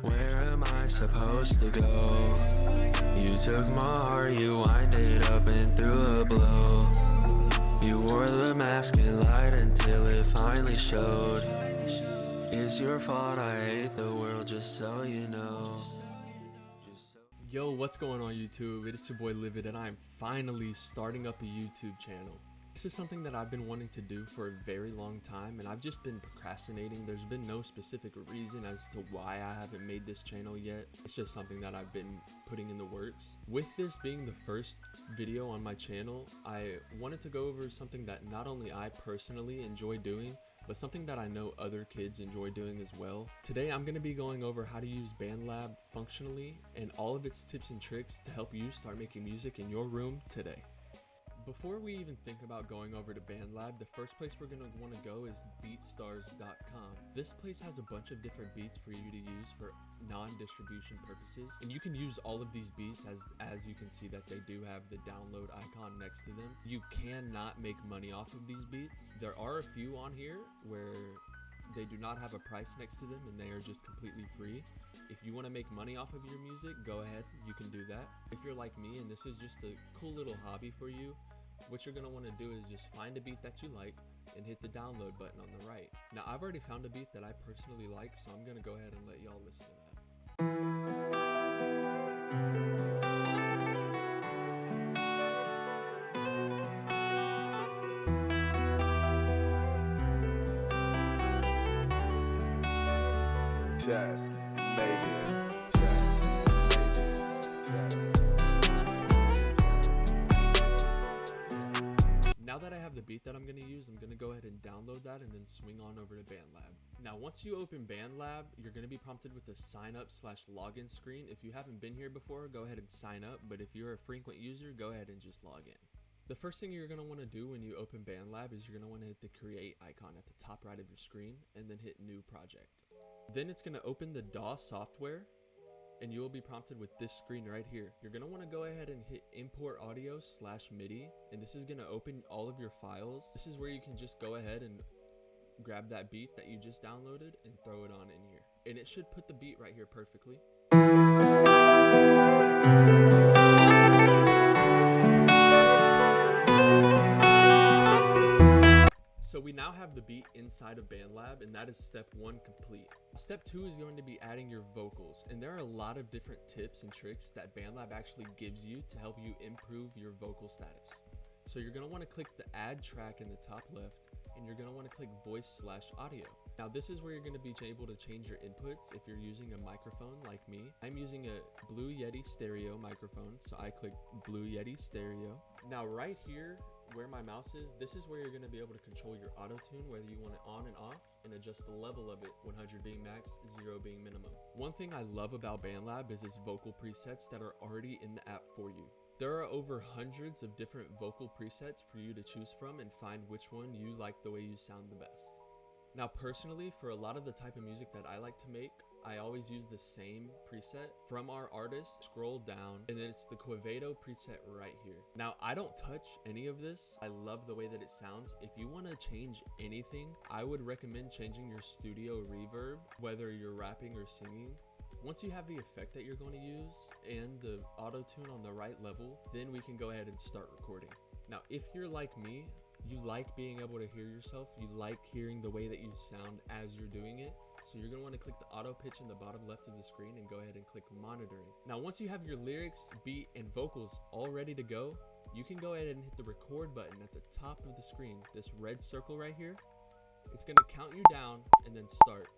Where am I supposed to go? You took my heart, you wind it up and threw a blow. You wore the mask and lied until it finally showed. It's your fault I hate the world, just so you know. Yo, what's going on YouTube? It's your boy Livid, and I'm finally starting up a YouTube channel. This is something that I've been wanting to do for a very long time, and I've just been procrastinating. There's been no specific reason as to why I haven't made this channel yet. It's just something that I've been putting in the works. With this being the first video on my channel, I wanted to go over something that not only I personally enjoy doing, but something that I know other kids enjoy doing as well. Today I'm going to be going over how to use BANDLAB functionally and all of its tips and tricks to help you start making music in your room today. Before we even think about going over to BANDLAB, the first place we're going to want to go is beatstars.com. This place has a bunch of different beats for you to use for non-distribution purposes, and you can use all of these beats as you can see that they do have the download icon next to them. You cannot make money off of these beats. There are a few on here where they do not have a price next to them and they are just completely free. If you want to make money off of your music, go ahead, you can do that. If you're like me and this is just a cool little hobby for you, what you're going to want to do is just find a beat that you like and hit the download button on the right. Now, I've already found a beat that I personally like, so I'm going to go ahead and let y'all listen to that. Chaz, maybe. Now that I have the beat that I'm going to use, I'm going to go ahead and download that and then swing on over to BANDLAB. Now, once you open BANDLAB, you're going to be prompted with the sign up/login screen. If you haven't been here before, go ahead and sign up. But if you're a frequent user, go ahead and just log in. The first thing you're going to want to do when you open BANDLAB is you're going to want to hit the create icon at the top right of your screen and then hit new project. Then it's going to open the DAW software and you will be prompted with this screen right here. You're going to want to go ahead and hit import audio/MIDI, and this is going to open all of your files. This is where you can just go ahead and grab that beat that you just downloaded and throw it on in here. And it should put the beat right here perfectly. So we now have the beat inside of BANDLAB, and that is step 1 complete. Step 2 is going to be adding your vocals, and there are a lot of different tips and tricks that BANDLAB actually gives you to help you improve your vocal status. So you're going to want to click the add track in the top left, and you're going to want to click voice/audio. Now this is where you're going to be able to change your inputs if you're using a microphone like me. I'm using a Blue Yeti stereo microphone, so I click Blue Yeti stereo. Now right here where my mouse is, this is where you're going to be able to control your auto tune, whether you want it on and off, and adjust the level of it, 100 being max, 0 being minimum. One thing I love about BANDLAB is its vocal presets that are already in the app for you. There are over hundreds of different vocal presets for you to choose from and find which one you like the way you sound the best. Now personally, for a lot of the type of music that I like to make, I always use the same preset from our artist. Scroll down and then it's the Quevedo preset right here. Now I don't touch any of this. I love the way that it sounds. If you want to change anything, I would recommend changing your studio reverb, whether you're rapping or singing. Once you have the effect that you're going to use and the auto tune on the right level, then we can go ahead and start recording. Now if you're like me, you like being able to hear yourself, you like hearing the way that you sound as you're doing it, so you're going to want to click the auto pitch in the bottom left of the screen and go ahead and click monitoring. Now once you have your lyrics, beat, and vocals all ready to go, you can go ahead and hit the record button at the top of the screen, this red circle right here. It's going to count you down and then start.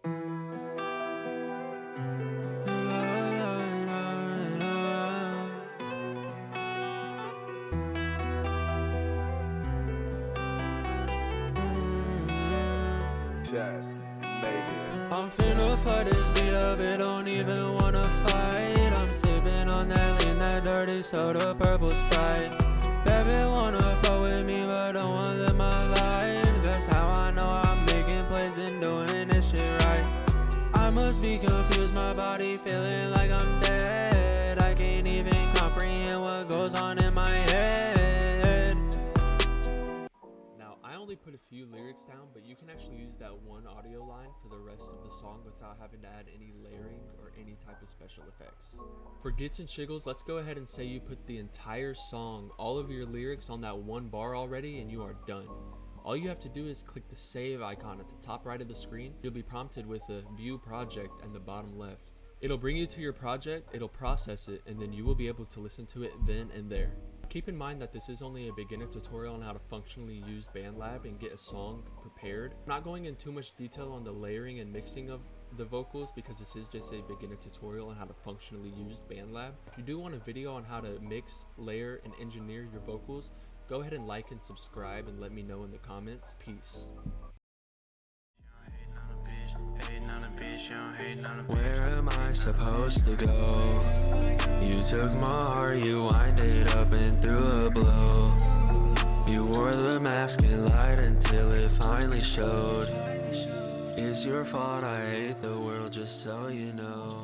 Chaz, maybe. I'm finna fuck this beat up, it don't even wanna fight. I'm sipping on that lean, that dirty soda, purple Sprite. Baby wanna fuck with me, but don't want to live my life. That's how I know I'm making plays and doing this shit right. I must be confused, my body feeling like I'm dead. I can't even comprehend what goes on in my head. Now I only put a few lyrics down, but you can actually use that one audio line for the rest of the song without having to add any layering or any type of special effects. For Gits and Shiggles, let's go ahead and say you put the entire song, all of your lyrics on that one bar already, and you are done. All you have to do is click the save icon at the top right of the screen. You'll be prompted with a view project in the bottom left. It'll bring you to your project, it'll process it, and then you will be able to listen to it then and there. Keep in mind that this is only a beginner tutorial on how to functionally use BANDLAB and get a song prepared. I'm not going into too much detail on the layering and mixing of the vocals because this is just a beginner tutorial on how to functionally use BANDLAB. If you do want a video on how to mix, layer, and engineer your vocals, go ahead and like and subscribe and let me know in the comments. Peace. Where am I supposed to go? You took my heart, you wind it up and threw a blow. You wore the mask and lied until it finally showed. It's your fault, I hate the world, just so you know.